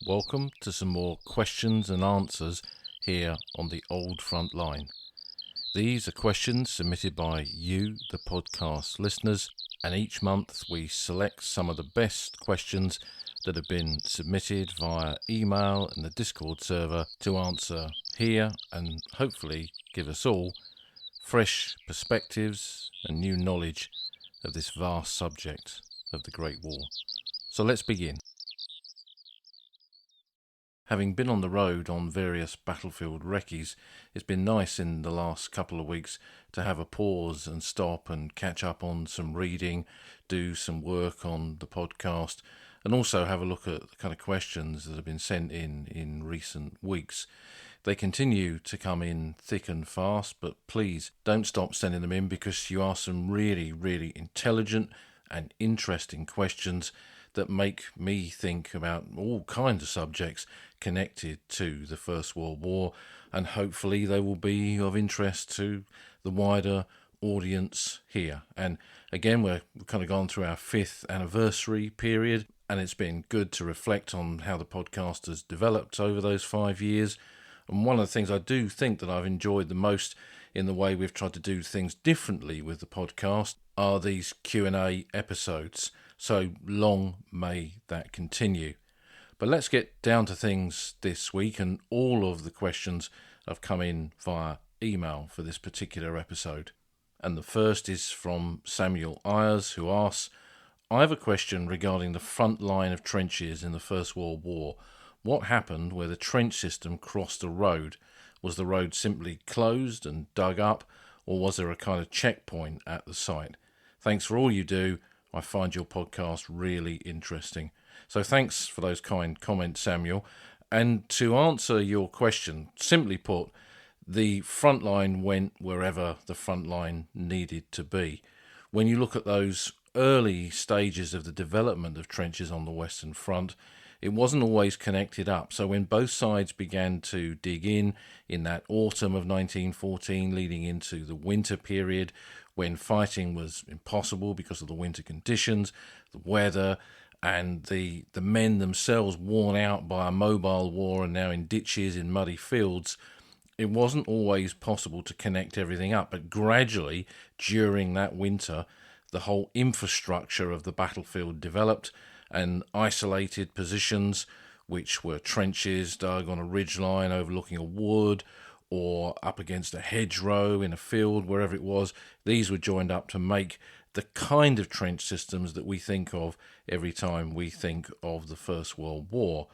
Welcome to some more questions and answers here on the Old Front Line. These are questions submitted by you, the podcast listeners, and each month we select some of the best questions that have been submitted via email and the Discord server to answer here and hopefully give us all fresh perspectives and new knowledge of this vast subject of the Great War. So let's begin. Having been on the road on various battlefield recce's, it's been nice in the last couple of weeks to have a pause and stop and catch up on some reading, do some work on the podcast, and also have a look at the kind of questions that have been sent in recent weeks. They continue to come in thick and fast, but please don't stop sending them in because you ask some really, really intelligent and interesting questions that make me think about all kinds of subjects connected to the First World War, and hopefully they will be of interest to the wider audience here. And again, we've kind of gone through our 5th anniversary period, and it's been good to reflect on how the podcast has developed over those 5 years. And one of the things I do think that I've enjoyed the most in the way we've tried to do things differently with the podcast are these Q&A episodes. So long may that continue. But let's get down to things this week, and all of the questions have come in via email for this particular episode. And the first is from Samuel Ayers, who asks, I have a question regarding the front line of trenches in the First World War. What happened where the trench system crossed a road? Was the road simply closed and dug up, or was there a kind of checkpoint at the site? Thanks for all you do. I find your podcast really interesting. So thanks for those kind comments, Samuel. And to answer your question, simply put, the front line went wherever the front line needed to be. When you look at those early stages of the development of trenches on the Western Front, it wasn't always connected up. So when both sides began to dig in that autumn of 1914 leading into the winter period, when fighting was impossible because of the winter conditions, the weather, and the men themselves worn out by a mobile war and now in ditches in muddy fields, it wasn't always possible to connect everything up. But gradually, during that winter, the whole infrastructure of the battlefield developed, and isolated positions, which were trenches dug on a ridgeline overlooking a wood, or up against a hedgerow in a field, wherever it was, these were joined up to make the kind of trench systems that we think of every time we think of the First World War.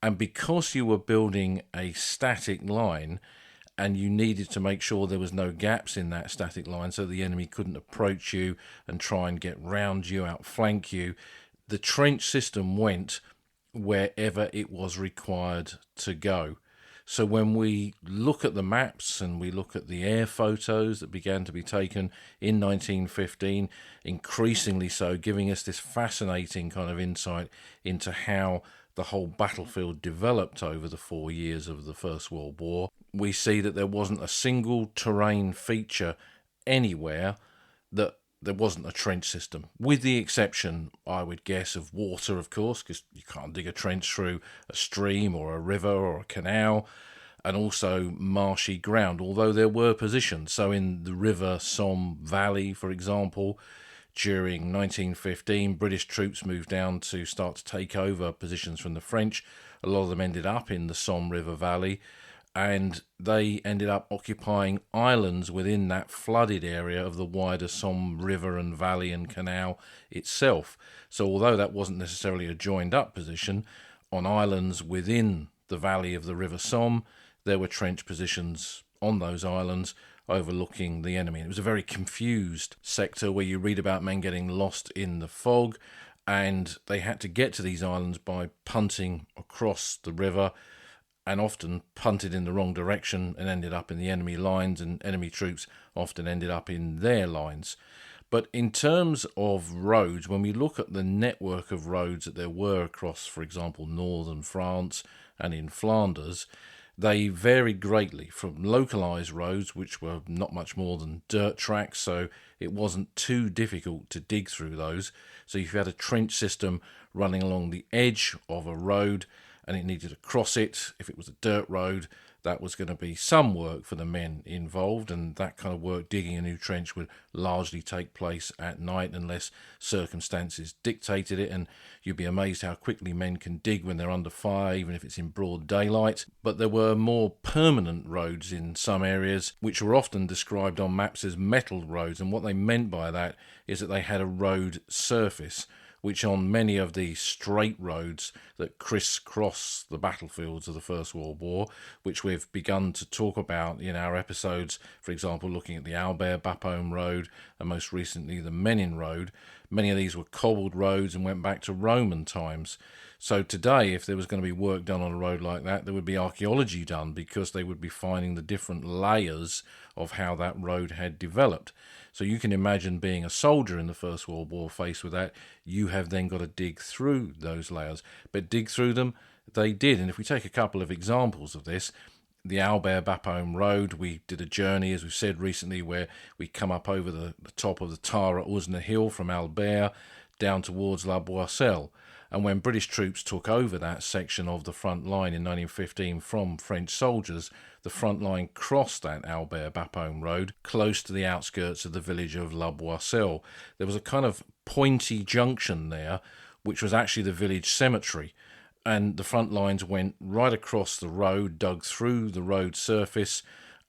And because you were building a static line, and you needed to make sure there was no gaps in that static line so the enemy couldn't approach you and try and get round you, outflank you, the trench system went wherever it was required to go. So when we look at the maps and we look at the air photos that began to be taken in 1915, increasingly so, giving us this fascinating kind of insight into how the whole battlefield developed over the 4 years of the First World War, we see that there wasn't a single terrain feature anywhere that there wasn't a trench system, with the exception, I would guess, of water, of course, because you can't dig a trench through a stream or a river or a canal, and also marshy ground, although there were positions. So in the River Somme Valley, for example, during 1915, British troops moved down to start to take over positions from the French. A lot of them ended up in the Somme River Valley, and they ended up occupying islands within that flooded area of the wider Somme River and Valley and Canal itself. So although that wasn't necessarily a joined up position, on islands within the valley of the River Somme, there were trench positions on those islands overlooking the enemy. It was a very confused sector where you read about men getting lost in the fog, and they had to get to these islands by punting across the river, and often punted in the wrong direction and ended up in the enemy lines, and enemy troops often ended up in their lines. But in terms of roads, when we look at the network of roads that there were across, for example, northern France and in Flanders, They varied greatly from localised roads, which were not much more than dirt tracks, so it wasn't too difficult to dig through those. So if you had a trench system running along the edge of a road and it needed to cross it, if it was a dirt road, that was going to be some work for the men involved, and that kind of work, digging a new trench, would largely take place at night unless circumstances dictated it, and you'd be amazed how quickly men can dig when they're under fire, even if it's in broad daylight. But there were more permanent roads in some areas, which were often described on maps as metal roads, and what they meant by that is that they had a road surface, which on many of the straight roads that crisscross the battlefields of the First World War, which we've begun to talk about in our episodes, for example, looking at the Albert-Bapaume Road and most recently the Menin Road, many of these were cobbled roads and went back to Roman times. So today, if there was going to be work done on a road like that, there would be archaeology done, because they would be finding the different layers of how that road had developed. So you can imagine being a soldier in the First World War faced with that. You have then got to dig through those layers. But dig through them, they did. And if we take a couple of examples of this, the Albert-Bapaume Road, we did a journey, as we've said recently, where we come up over the top of the Tara-Usna hill from Albert down towards La Boisselle. And when British troops took over that section of the front line in 1915 from French soldiers, the front line crossed that Albert-Bapaume Road close to the outskirts of the village of La Boisselle. There was a kind of pointy junction there, which was actually the village cemetery. And the front lines went right across the road, dug through the road surface,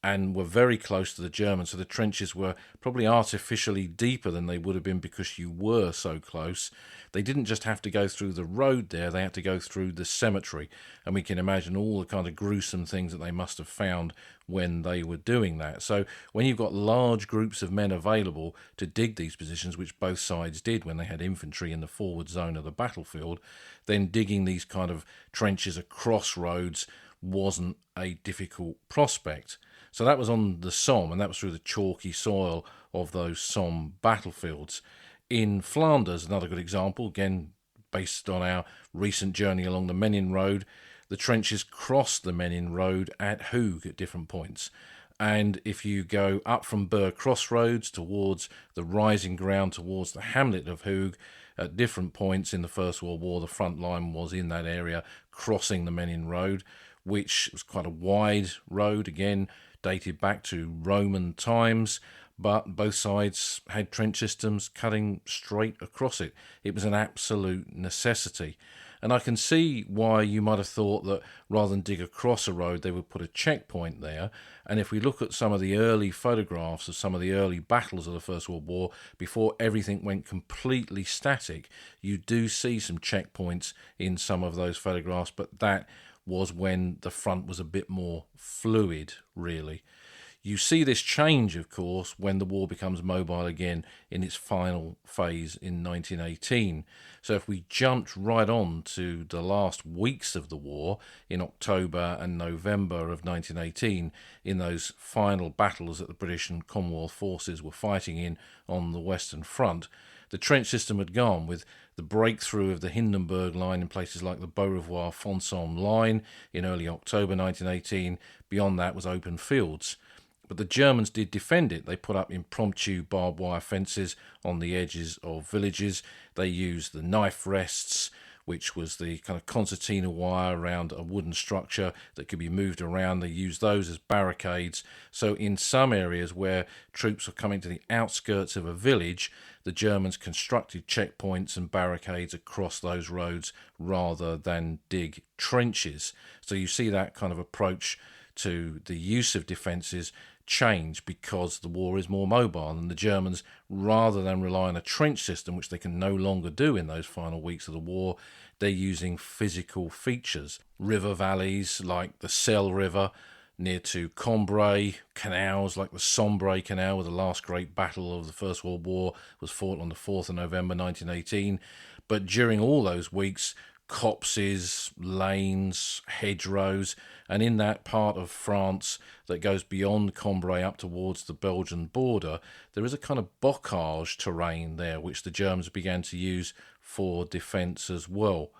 and were very close to the Germans. So the trenches were probably artificially deeper than they would have been because you were so close. They didn't just have to go through the road there, they had to go through the cemetery. And we can imagine all the kind of gruesome things that they must have found when they were doing that. So when you've got large groups of men available to dig these positions, which both sides did when they had infantry in the forward zone of the battlefield, then digging these kind of trenches across roads wasn't a difficult prospect. So that was on the Somme, and that was through the chalky soil of those Somme battlefields. In Flanders, another good example, again based on our recent journey along the Menin Road, the trenches crossed the Menin Road at Hooge at different points. And if you go up from Burr Crossroads towards the rising ground, towards the hamlet of Hooge, at different points in the First World War, the front line was in that area, crossing the Menin Road, which was quite a wide road, again dated back to Roman times, but both sides had trench systems cutting straight across it. It was an absolute necessity. And I can see why you might have thought that rather than dig across a road, they would put a checkpoint there. And if we look at some of the early photographs of some of the early battles of the First World War, before everything went completely static, you do see some checkpoints in some of those photographs, but that was when the front was a bit more fluid, really. You see this change, of course, when the war becomes mobile again in its final phase in 1918. So if we jumped right on to the last weeks of the war in October and November of 1918, in those final battles that the British and Commonwealth forces were fighting in on the Western Front, the trench system had gone, with the breakthrough of the Hindenburg Line in places like the Beaurevoir-Fonsomme line in early October 1918. Beyond that was open fields. But the Germans did defend it. They put up impromptu barbed wire fences on the edges of villages. They used the knife rests, which was the kind of concertina wire around a wooden structure that could be moved around. They used those as barricades. So in some areas where troops were coming to the outskirts of a village, the Germans constructed checkpoints and barricades across those roads rather than dig trenches. So you see that kind of approach to the use of defences change because the war is more mobile, and the Germans, rather than rely on a trench system, which they can no longer do in those final weeks of the war, they're using physical features. River valleys like the Selle River near to Cambrai, canals like the Somme Canal, where the last great battle of the First World War was fought on the 4th of November 1918. But during all those weeks, copses, lanes, hedgerows, and in that part of France that goes beyond Cambrai up towards the Belgian border, there is a kind of bocage terrain there which the Germans began to use for defence as well.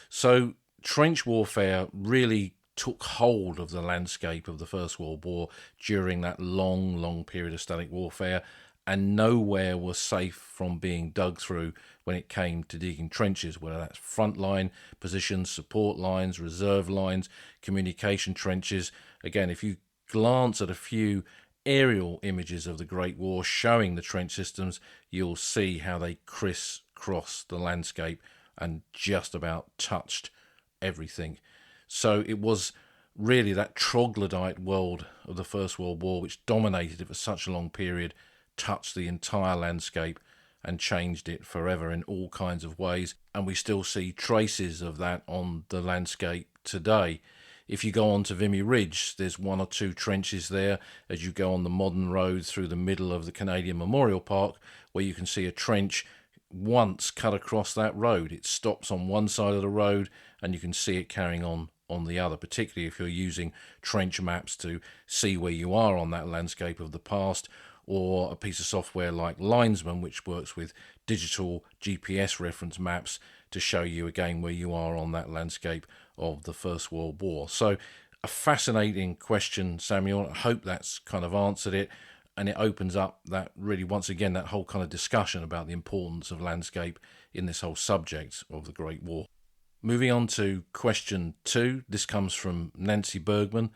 So trench warfare really took hold of the landscape of the First World War during that long period of static warfare, and nowhere was safe from being dug through when it came to digging trenches, whether that's frontline positions, support lines, reserve lines, communication trenches. Again, if you glance at a few aerial images of the Great War showing the trench systems, you'll see how they crisscrossed the landscape and just about touched everything. So it was really that troglodyte world of the First World War, which dominated it for such a long period, touched the entire landscape and changed it forever in all kinds of ways. And we still see traces of that on the landscape today. If you go on to Vimy Ridge, there's 1 or 2 trenches there as you go on the modern road through the middle of the Canadian Memorial Park, where you can see a trench once cut across that road. It stops on one side of the road and you can see it carrying on the other, particularly if you're using trench maps to see where you are on that landscape of the past, or a piece of software like Linesman, which works with digital GPS reference maps to show you again where you are on that landscape of the First World War. So a fascinating question, Samuel. I hope that's kind of answered it, and it opens up that really, once again, that whole kind of discussion about the importance of landscape in this whole subject of the Great War. Moving on to question 2. This comes from Nancy Bergman.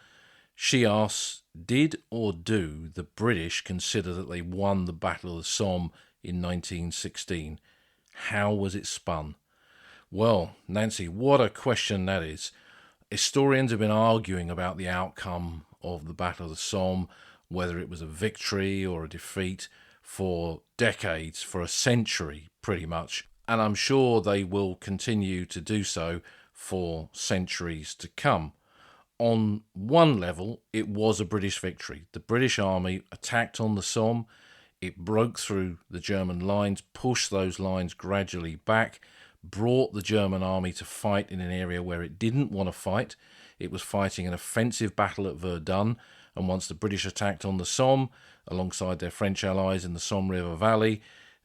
She asks, did or do the British consider that they won the Battle of the Somme in 1916? How was it spun? Well, Nancy, what a question that is. Historians have been arguing about the outcome of the Battle of the Somme, whether it was a victory or a defeat, for decades, for a century pretty much. And I'm sure they will continue to do so for centuries to come. On one level, it was a British victory. The British Army attacked on the Somme. It broke through the German lines, pushed those lines gradually back, brought the German army to fight in an area where it didn't want to fight. It was fighting an offensive battle at Verdun, and once the British attacked on the Somme, alongside their French allies in the Somme River Valley,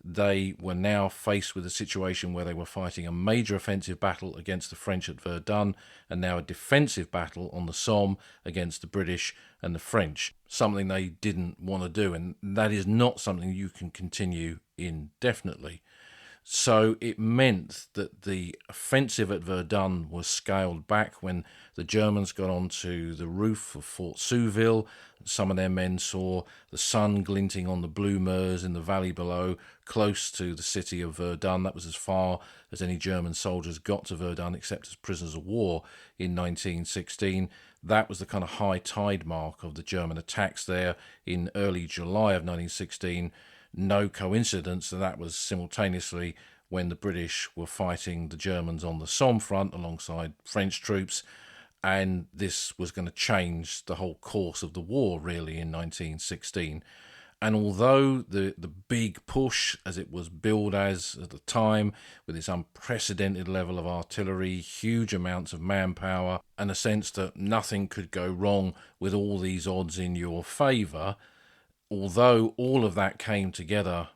they were now faced with a situation where they were fighting a major offensive battle against the French at Verdun, and now a defensive battle on the Somme against the British and the French, something they didn't want to do, and that is not something you can continue indefinitely. So it meant that the offensive at Verdun was scaled back when the Germans got onto the roof of Fort Souville. Some of their men saw the sun glinting on the blue Meuse in the valley below, close to the city of Verdun. That was as far as any German soldiers got to Verdun, except as prisoners of war in 1916. That was the kind of high tide mark of the German attacks there in early July of 1916. No coincidence that was simultaneously when the British were fighting the Germans on the Somme front alongside French troops, and this was going to change the whole course of the war really in 1916. And although the big push, as it was billed as at the time, with its unprecedented level of artillery, huge amounts of manpower, and a sense that nothing could go wrong with all these odds in your favour, although all of that came together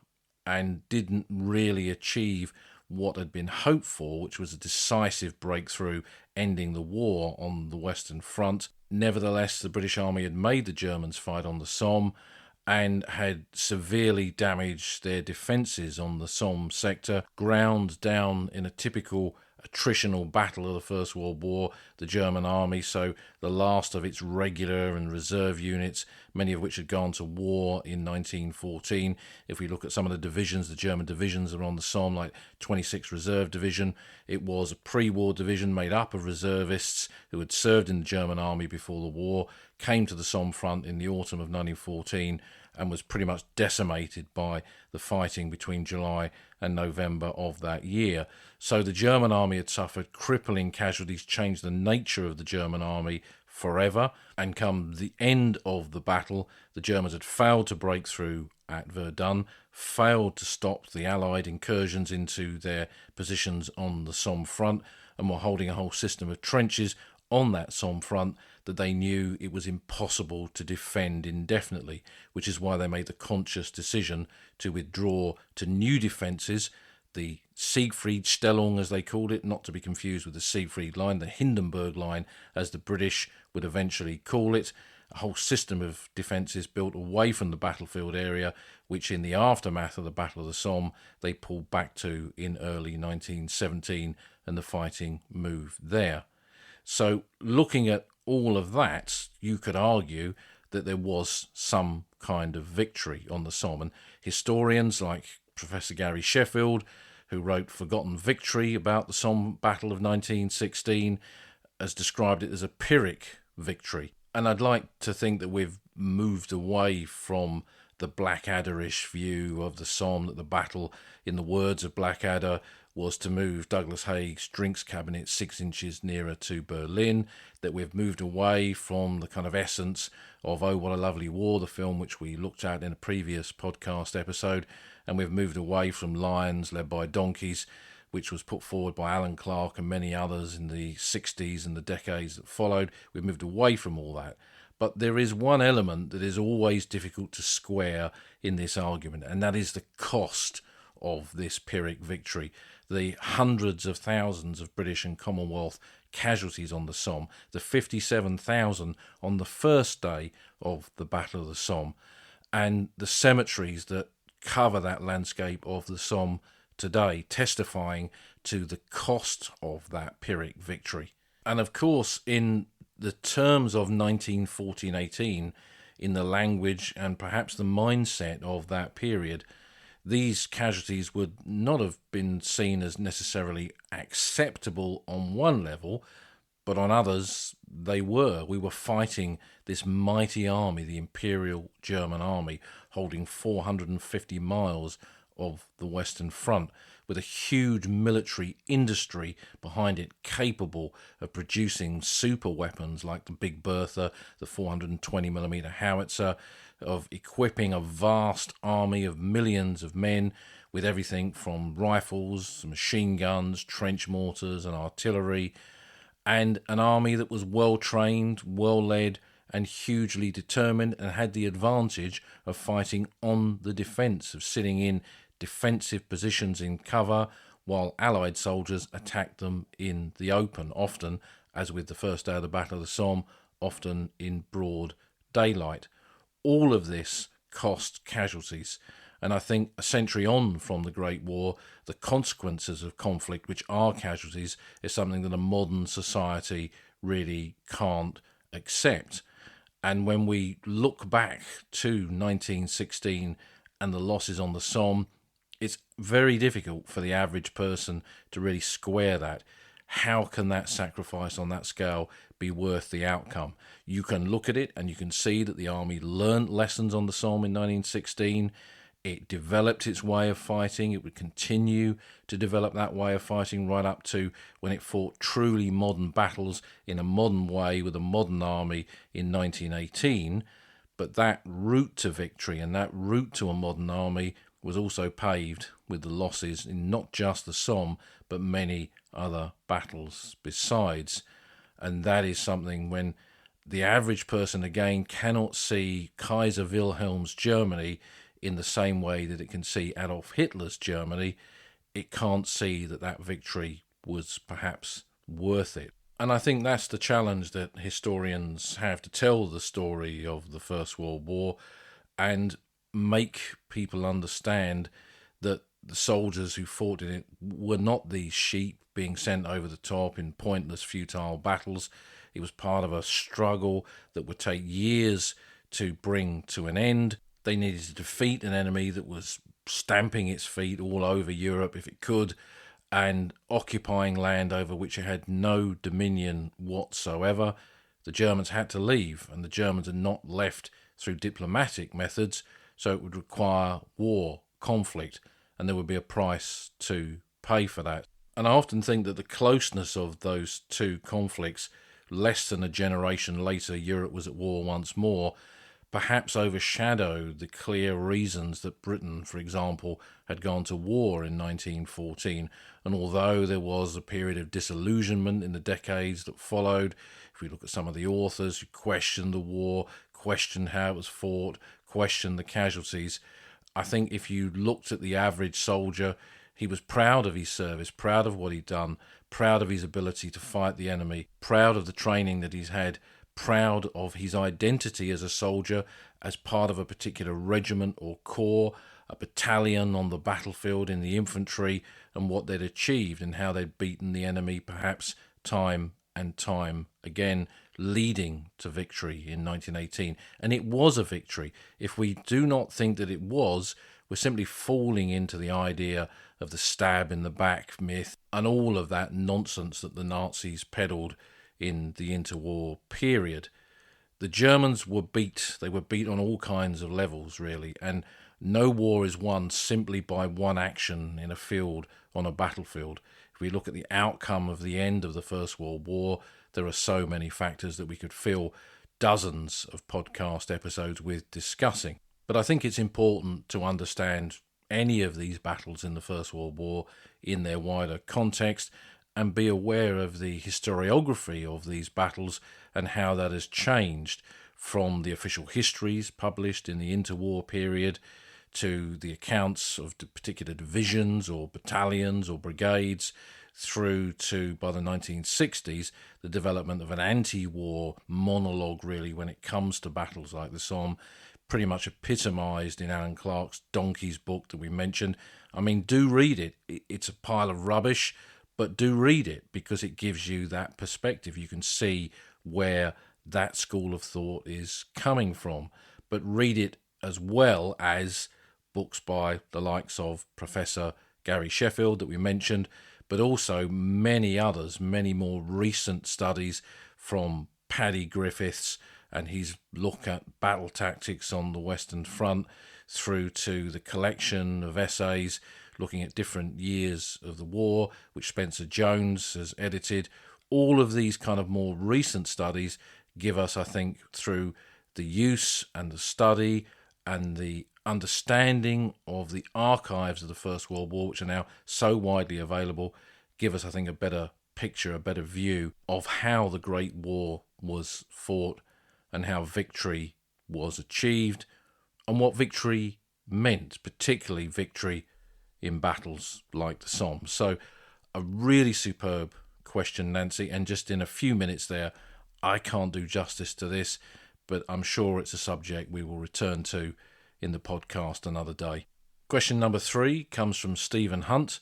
and didn't really achieve what had been hoped for, which was a decisive breakthrough ending the war on the Western Front, nevertheless the British Army had made the Germans fight on the Somme and had severely damaged their defences on the Somme sector, ground down in a typical attritional battle of the First World War, the German army, so the last of its regular and reserve units, many of which had gone to war in 1914. If we look at some of the divisions, the German divisions are on the Somme, like 26th Reserve Division. It was a pre-war division made up of reservists who had served in the German army before the war, came to the Somme front in the autumn of 1914, and was pretty much decimated by the fighting between July and November of that year. So the German army had suffered crippling casualties, changed the nature of the German army forever, and come the end of the battle, the Germans had failed to break through at Verdun, failed to stop the Allied incursions into their positions on the Somme front, and were holding a whole system of trenches on that Somme front that they knew it was impossible to defend indefinitely, which is why they made the conscious decision to withdraw to new defences the Siegfriedstellung, as they called it, not to be confused with the Siegfried Line, the Hindenburg Line, as the British would eventually call it, a whole system of defences built away from the battlefield area, which in the aftermath of the Battle of the Somme, they pulled back to in early 1917, and the fighting moved there. So looking at all of that, you could argue that there was some kind of victory on the Somme. And historians like Professor Gary Sheffield, who wrote Forgotten Victory about the Somme Battle of 1916, has described it as a Pyrrhic victory. And I'd like to think that we've moved away from the Blackadder-ish view of the Somme, that the battle, in the words of Blackadder, was to move Douglas Haig's drinks cabinet 6 inches nearer to Berlin, that we've moved away from the kind of essence of Oh, What a Lovely War, the film which we looked at in a previous podcast episode, and we've moved away from lions led by donkeys, which was put forward by Alan Clark and many others in the 60s and the decades that followed. We've moved away from all that. But there is one element that is always difficult to square in this argument, and that is the cost of this Pyrrhic victory. The hundreds of thousands of British and Commonwealth casualties on the Somme, the 57,000 on the first day of the Battle of the Somme, and the cemeteries that cover that landscape of the Somme today, testifying to the cost of that Pyrrhic victory. And of course, in the terms of 1914-18, in the language and perhaps the mindset of that period, these casualties would not have been seen as necessarily acceptable on one level, but on others they were. We were fighting this mighty army, the Imperial German Army, holding 450 miles of the Western Front, with a huge military industry behind it capable of producing super weapons like the Big Bertha, the 420mm howitzer, of equipping a vast army of millions of men with everything from rifles, machine guns, trench mortars and artillery, and an army that was well trained, well led and hugely determined, and had the advantage of fighting on the defence, of sitting in defensive positions in cover while Allied soldiers attacked them in the open, often, as with the first day of the Battle of the Somme, often in broad daylight. All of this cost casualties, and I think a century on from the Great War, the consequences of conflict, which are casualties, is something that a modern society really can't accept. And when we look back to 1916 and the losses on the Somme, it's very difficult for the average person to really square that. How can that sacrifice on that scale be worth the outcome? You can look at it and you can see that the army learnt lessons on the Somme in 1916. It developed its way of fighting. It would continue to develop that way of fighting right up to when it fought truly modern battles in a modern way with a modern army in 1918. But that route to victory and that route to a modern army was also paved with the losses in not just the Somme, but many other battles besides. And that is something when the average person, again, cannot see Kaiser Wilhelm's Germany in the same way that it can see Adolf Hitler's Germany, it can't see that that victory was perhaps worth it. And I think that's the challenge that historians have, to tell the story of the First World War and make people understand that the soldiers who fought in it were not these sheep being sent over the top in pointless, futile battles. It was part of a struggle that would take years to bring to an end. They needed to defeat an enemy that was stamping its feet all over Europe if it could, and occupying land over which it had no dominion whatsoever. The Germans had to leave, and the Germans had not left through diplomatic methods, so it would require war, conflict, and there would be a price to pay for that. And I often think that the closeness of those two conflicts, less than a generation later, Europe was at war once more, perhaps overshadowed the clear reasons that Britain, for example, had gone to war in 1914. And although there was a period of disillusionment in the decades that followed, if we look at some of the authors who questioned the war, questioned how it was fought, questioned the casualties, I think if you looked at the average soldier, He was proud of his service, proud of what he'd done, proud of his ability to fight the enemy, proud of the training that he's had, proud of his identity as a soldier, as part of a particular regiment or corps, a battalion on the battlefield in the infantry, and what they'd achieved and how they'd beaten the enemy perhaps time and time again, leading to victory in 1918. And it was a victory. If we do not think that it was, we're simply falling into the idea of the stab in the back myth and all of that nonsense that the Nazis peddled in the interwar period. The Germans were beat. They were beat on all kinds of levels, really, and no war is won simply by one action in a field on a battlefield. If we look at the outcome of the end of the First World War, there are so many factors that we could fill dozens of podcast episodes with discussing. But I think it's important to understand any of these battles in the First World War in their wider context and be aware of the historiography of these battles and how that has changed from the official histories published in the interwar period to the accounts of the particular divisions or battalions or brigades, through to, by the 1960s, the development of an anti-war monologue, really, when it comes to battles like the Somme, pretty much epitomised in Alan Clark's Donkey's book that we mentioned. I mean, do read it. It's a pile of rubbish, but do read it because it gives you that perspective. You can see where that school of thought is coming from, but read it as well as books by the likes of Professor Gary Sheffield that we mentioned, but also many others, many more recent studies from Paddy Griffiths and his look at battle tactics on the Western Front, through to the collection of essays looking at different years of the war, which Spencer Jones has edited. All of these kind of more recent studies give us, I think, through the use and the study and the understanding of the archives of the First World War, which are now so widely available, give us, I think, a better picture, a better view of how the Great War was fought and how victory was achieved and what victory meant, particularly victory in battles like the Somme. So a really superb question, Nancy, and just in a few minutes there, I can't do justice to this, but I'm sure it's a subject we will return to in the podcast another day. Question number 3 comes from Stephen Hunt.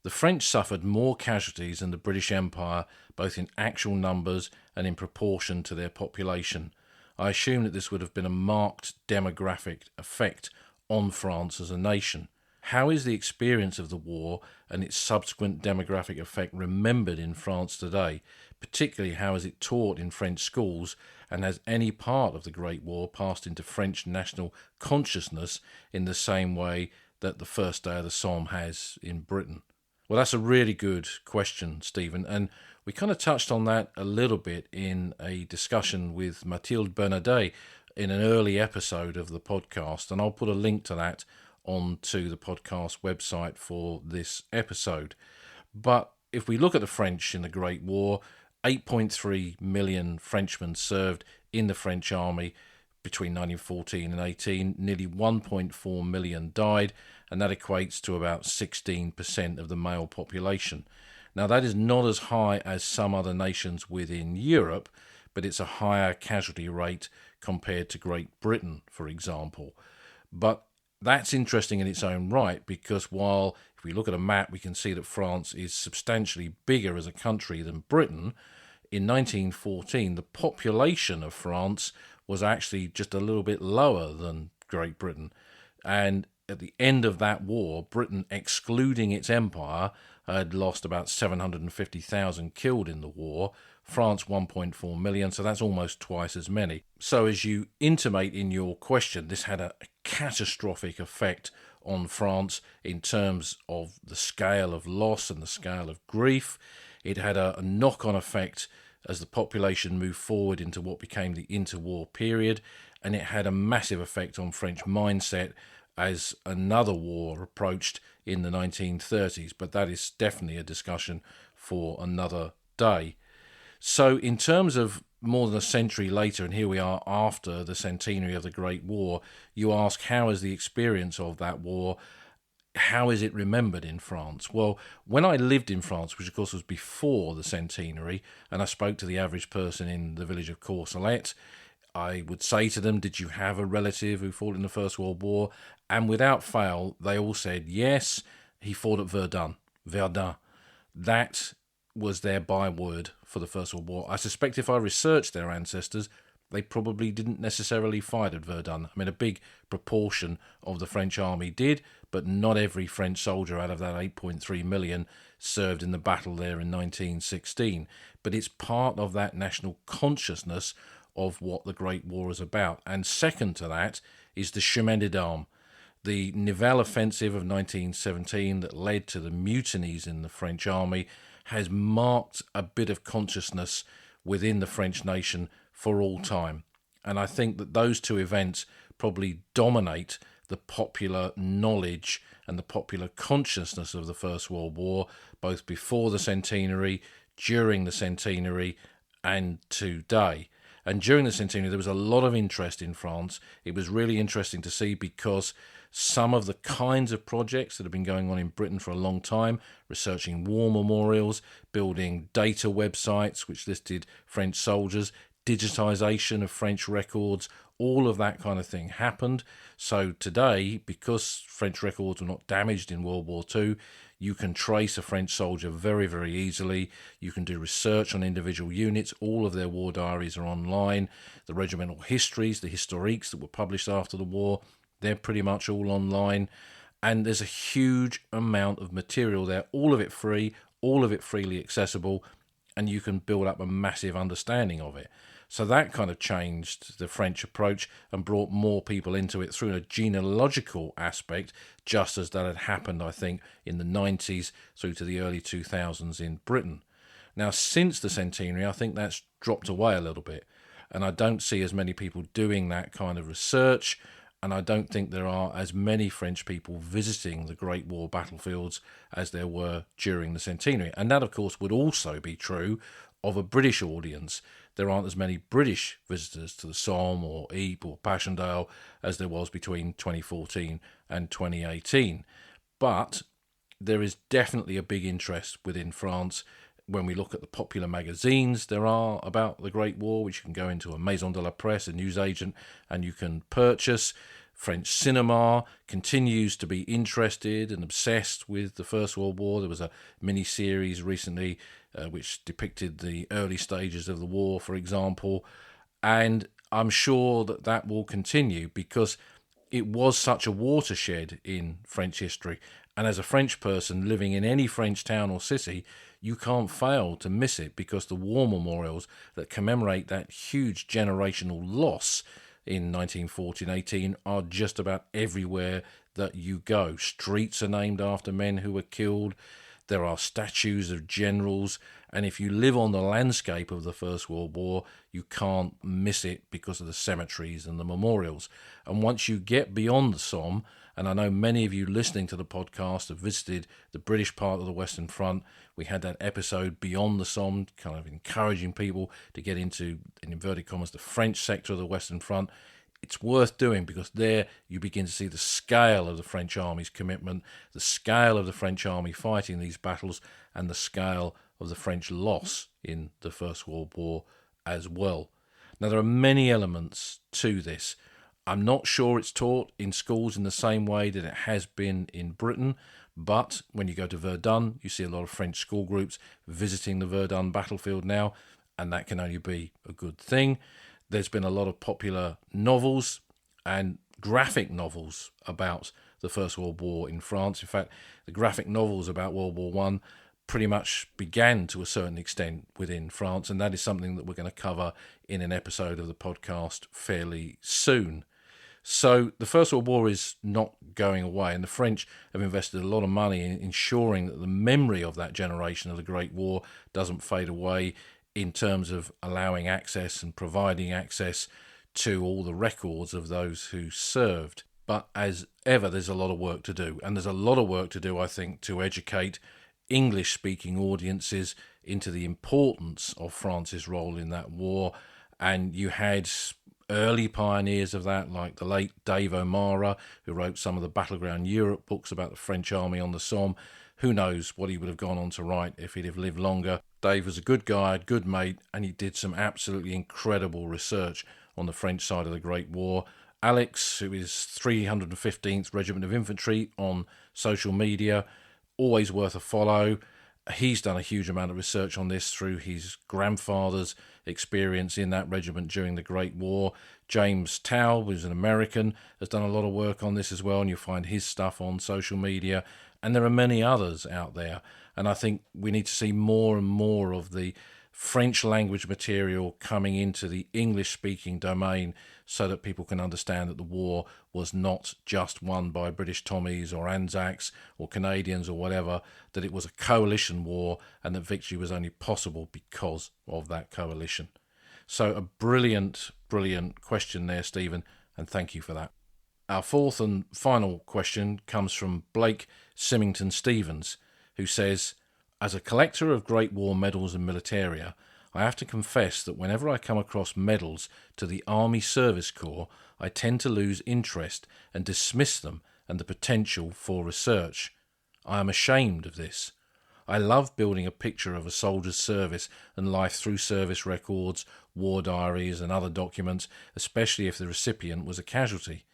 The French suffered more casualties than the British Empire, both in actual numbers and in proportion to their population. I assume that this would have been a marked demographic effect on France as a nation. How is the experience of the war and its subsequent demographic effect remembered in France today? Particularly, how is it taught in French schools, and has any part of the Great War passed into French national consciousness in the same way that the first day of the Somme has in Britain? Well, that's a really good question, Stephen, and we kind of touched on that a little bit in a discussion with Mathilde Bernadet in an early episode of the podcast, and I'll put a link to that onto the podcast website for this episode. But if we look at the French in the Great War, 8.3 million Frenchmen served in the French army between 1914 and 18. Nearly 1.4 million died, and that equates to about 16% of the male population. Now, that is not as high as some other nations within Europe, but it's a higher casualty rate compared to Great Britain, for example. But that's interesting in its own right, because while if we look at a map, we can see that France is substantially bigger as a country than Britain. In 1914, the population of France was actually just a little bit lower than Great Britain. And at the end of that war, Britain, excluding its empire, had lost about 750,000 killed in the war. France 1.4 million, so that's almost twice as many. So as you intimate in your question, this had a catastrophic effect on France in terms of the scale of loss and the scale of grief. It had a knock-on effect as the population moved forward into what became the interwar period, and it had a massive effect on French mindset as another war approached in the 1930s, but that is definitely a discussion for another day. So in terms of more than a century later, and here we are after the centenary of the Great War, you ask, how is the experience of that war? how is it remembered in France? Well, when I lived in France, which of course was before the centenary, and I spoke to the average person in the village of Courcelette, I would say to them, did you have a relative who fought in the First World War? And without fail, they all said, yes, he fought at Verdun. Verdun. That was their byword for the First World War. I suspect if I researched their ancestors, they probably didn't necessarily fight at Verdun. I mean, a big proportion of the French army did, but not every French soldier out of that 8.3 million served in the battle there in 1916. But it's part of that national consciousness of what the Great War is about. And second to that is the Chemin des Dames, the Nivelle offensive of 1917 that led to the mutinies in the French army, has marked a bit of consciousness within the French nation for all time. And I think that those two events probably dominate the popular knowledge and the popular consciousness of the First World War, both before the centenary, during the centenary, and today. And during the centenary, there was a lot of interest in France. It was really interesting to see because some of the kinds of projects that have been going on in Britain for a long time, researching war memorials, building data websites which listed French soldiers, digitisation of French records, all of that kind of thing happened. So today, because French records were not damaged in World War II, you can trace a French soldier very, very easily. You can do research on individual units. All of their war diaries are online. The regimental histories, the historiques that were published after the war, they're pretty much all online. And there's a huge amount of material there, all of it free, all of it freely accessible, and you can build up a massive understanding of it. So that kind of changed the French approach and brought more people into it through a genealogical aspect, just as that had happened, I think, in the 90s through to the early 2000s in Britain. Now, since the centenary, I think that's dropped away a little bit, and I don't see as many people doing that kind of research, and I don't think there are as many French people visiting the Great War battlefields as there were during the centenary. And that, of course, would also be true of a British audience. There aren't as many British visitors to the Somme or Ypres or Passchendaele as there was between 2014 and 2018. But there is definitely a big interest within France. When we look at the popular magazines there are about the Great War, which you can go into a Maison de la Presse, a newsagent, and you can purchase. French cinema continues to be interested and obsessed with the First World War. There was a mini-series recently which depicted the early stages of the war, for example. And I'm sure that that will continue because it was such a watershed in French history. And as a French person living in any French town or city, you can't fail to miss it because the war memorials that commemorate that huge generational loss in 1914-18 are just about everywhere that you go. Streets are named after men who were killed. There are statues of generals. And if you live on the landscape of the First World War, you can't miss it because of the cemeteries and the memorials. And once you get beyond the Somme, and I know many of you listening to the podcast have visited the British part of the Western Front. We had that episode Beyond the Somme, kind of encouraging people to get into, in inverted commas, the French sector of the Western Front. It's worth doing because there you begin to see the scale of the French army's commitment, the scale of the French army fighting these battles, and the scale of the French loss in the First World War as well. Now, there are many elements to this. I'm not sure it's taught in schools in the same way that it has been in Britain, but when you go to Verdun, you see a lot of French school groups visiting the Verdun battlefield now, and that can only be a good thing. There's been a lot of popular novels and graphic novels about the First World War in France. In fact, the graphic novels about World War One pretty much began to a certain extent within France, and that is something that we're going to cover in an episode of the podcast fairly soon. So the First World War is not going away, and the French have invested a lot of money in ensuring that the memory of that generation of the Great War doesn't fade away in terms of allowing access and providing access to all the records of those who served. But as ever, there's a lot of work to do, and there's a lot of work to do, I think, to educate English-speaking audiences into the importance of France's role in that war. And you had early pioneers of that, like the late Dave O'Mara, who wrote some of the Battleground Europe books about the French army on the Somme. Who knows what he would have gone on to write if he'd have lived longer. Dave was a good guy, a good mate, and he did some absolutely incredible research on the French side of the Great War. Alex, who is 315th Regiment of Infantry on social media, always worth a follow. He's done a huge amount of research on this through his grandfather's experience in that regiment during the Great War. James Towle, who's an American, has done a lot of work on this as well, and you'll find his stuff on social media. And there are many others out there. And I think we need to see more and more of the French language material coming into the English-speaking domain so that people can understand that the war was not just won by British Tommies or Anzacs or Canadians or whatever, that it was a coalition war and that victory was only possible because of that coalition. So a brilliant, brilliant question there, Stephen, and thank you for that. Our fourth and final question comes from Blake Symington Stevens, who says, as a collector of Great War medals and militaria, I have to confess that whenever I come across medals to the Army Service Corps, I tend to lose interest and dismiss them and the potential for research. I am ashamed of this. I love building a picture of a soldier's service and life through service records, war diaries and other documents, especially if the recipient was a casualty.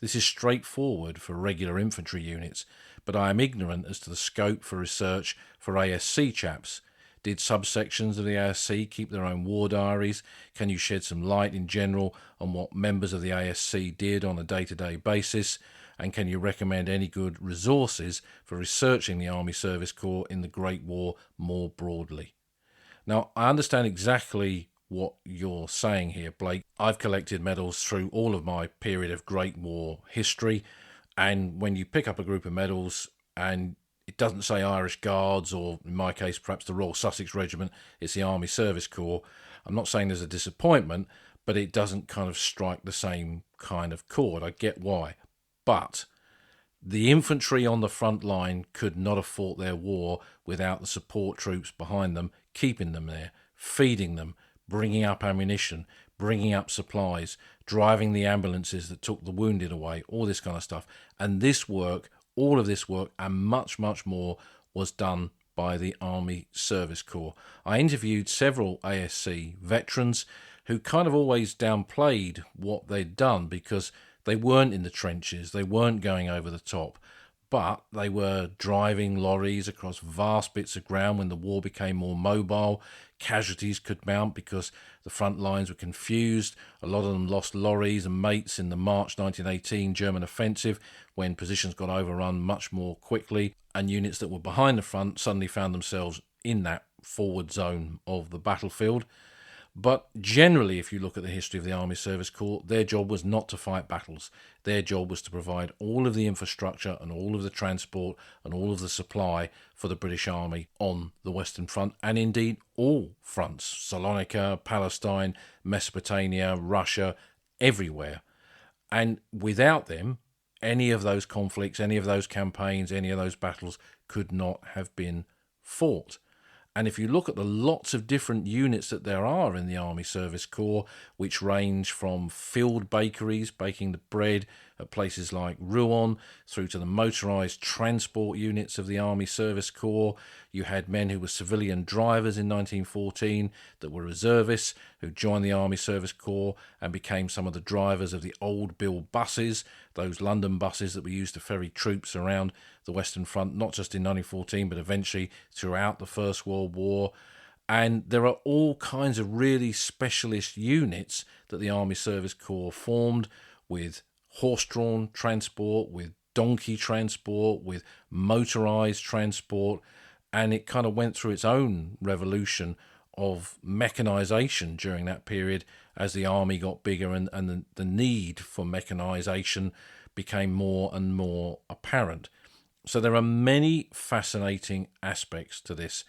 This is straightforward for regular infantry units, but I am ignorant as to the scope for research for ASC chaps. Did subsections of the ASC keep their own war diaries? Can you shed some light in general on what members of the ASC did on a day-to-day basis? And can you recommend any good resources for researching the Army Service Corps in the Great War more broadly? Now, I understand exactly what you're saying here, Blake. I've collected medals through all of my period of Great War history, and when you pick up a group of medals and it doesn't say Irish Guards, or in my case perhaps the Royal Sussex Regiment, it's the Army Service Corps, I'm not saying there's a disappointment, but it doesn't kind of strike the same kind of chord. I get why. But the infantry on the front line could not have fought their war without the support troops behind them, keeping them there, feeding them, bringing up ammunition, bringing up supplies, driving the ambulances that took the wounded away, all this kind of stuff. And this work, all of this work, and much, much more was done by the Army Service Corps. I interviewed several ASC veterans who kind of always downplayed what they'd done because they weren't in the trenches, they weren't going over the top, but they were driving lorries across vast bits of ground when the war became more mobile. Casualties could mount because the front lines were confused. A lot of them lost lorries and mates in the March 1918 German offensive when positions got overrun much more quickly, and units that were behind the front suddenly found themselves in that forward zone of the battlefield. But generally, if you look at the history of the Army Service Corps, their job was not to fight battles. Their job was to provide all of the infrastructure and all of the transport and all of the supply for the British Army on the Western Front, and indeed all fronts: Salonika, Palestine, Mesopotamia, Russia, everywhere. And without them, any of those conflicts, any of those campaigns, any of those battles could not have been fought. And if you look at the lots of different units that there are in the Army Service Corps, which range from field bakeries, baking the bread at places like Rouen, through to the motorised transport units of the Army Service Corps. You had men who were civilian drivers in 1914 that were reservists who joined the Army Service Corps and became some of the drivers of the old Bill buses, those London buses that were used to ferry troops around the Western Front, not just in 1914, but eventually throughout the First World War. And there are all kinds of really specialist units that the Army Service Corps formed, with horse-drawn transport, with donkey transport, with motorised transport, and it kind of went through its own revolution of mechanisation during that period as the army got bigger and the need for mechanisation became more and more apparent. So there are many fascinating aspects to this.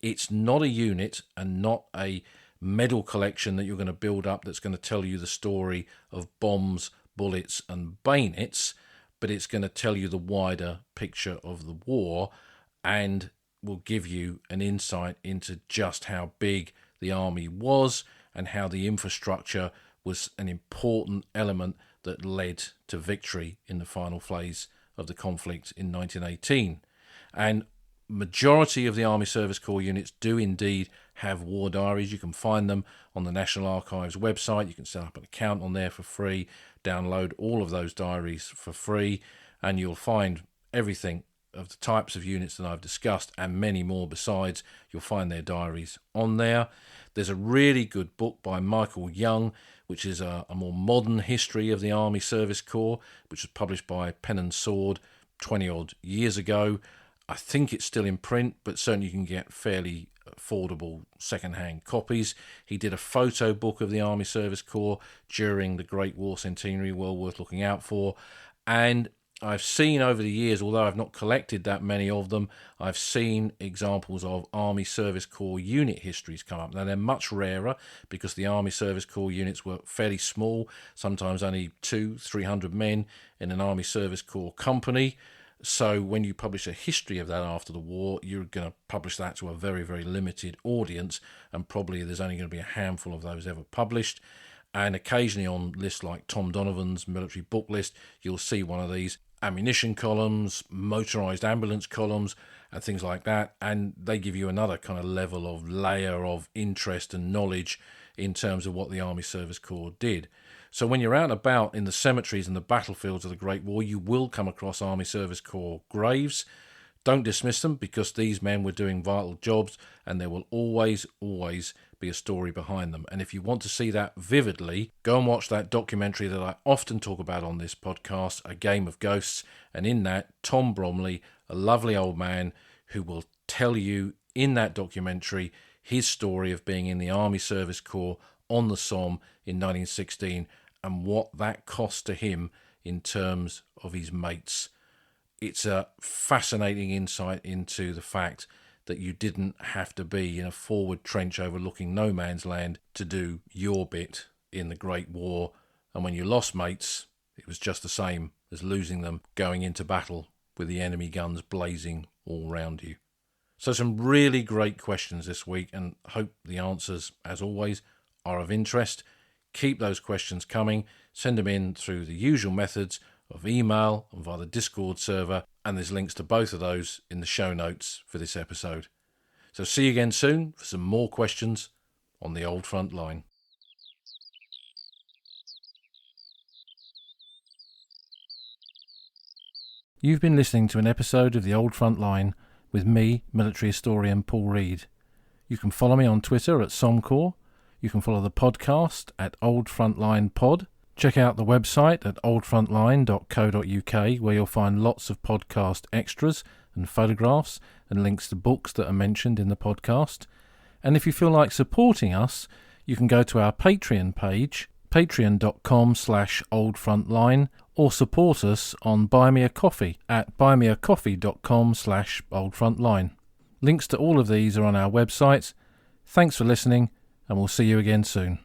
It's not a unit and not a medal collection that you're going to build up that's going to tell you the story of bombs, bullets and bayonets, but it's going to tell you the wider picture of the war and will give you an insight into just how big the army was and how the infrastructure was an important element that led to victory in the final phase of the conflict in 1918. And majority of the Army Service Corps units do indeed have war diaries. You can find them on the National Archives website. You can set up an account on there for free, download all of those diaries for free, and you'll find everything of the types of units that I've discussed and many more besides. You'll find their diaries on there. There's a really good book by Michael Young, which is a more modern history of the Army Service Corps, which was published by Pen and Sword 20 odd years ago. I think it's still in print, but certainly you can get fairly affordable second-hand copies. He did a photo book of the Army Service Corps during the Great War Centenary, well worth looking out for. And I've seen over the years, although I've not collected that many of them, I've seen examples of Army Service Corps unit histories come up. Now, they're much rarer because the Army Service Corps units were fairly small, sometimes only 200-300 men in an Army Service Corps company. So when you publish a history of that after the war, you're going to publish that to a very, very limited audience, and probably there's only going to be a handful of those ever published. And occasionally on lists like Tom Donovan's military book list, you'll see one of these ammunition columns, motorised ambulance columns, and things like that. And they give you another kind of level of layer of interest and knowledge in terms of what the Army Service Corps did. So when you're out and about in the cemeteries and the battlefields of the Great War, you will come across Army Service Corps graves. Don't dismiss them, because these men were doing vital jobs, and there will always be a story behind them. And if you want to see that vividly, go and watch that documentary that I often talk about on this podcast, A Game of Ghosts. And in that, Tom Bromley, a lovely old man who will tell you in that documentary his story of being in the Army Service Corps on the Somme in 1916 and what that cost to him in terms of his mates. It's a fascinating insight into the fact that you didn't have to be in a forward trench overlooking no man's land to do your bit in the Great War. And when you lost mates, it was just the same as losing them going into battle with the enemy guns blazing all round you. So some really great questions this week, and hope the answers, as always, are of interest. Keep those questions coming. Send them in through the usual methods of email and via the Discord server, and there's links to both of those in the show notes for this episode. So see you again soon for some more questions on the Old Front Line. You've been listening to an episode of the Old Front Line with me, military historian Paul Reed. You can follow me on Twitter at Somcorps. You can follow the podcast at Old Frontline Pod. Check out the website at oldfrontline.co.uk, where you'll find lots of podcast extras and photographs and links to books that are mentioned in the podcast. And if you feel like supporting us, you can go to our Patreon page, patreon.com/oldfrontline, or support us on Buy Me a Coffee at buymeacoffee.com/oldfrontline. Links to all of these are on our website. Thanks for listening, and we'll see you again soon.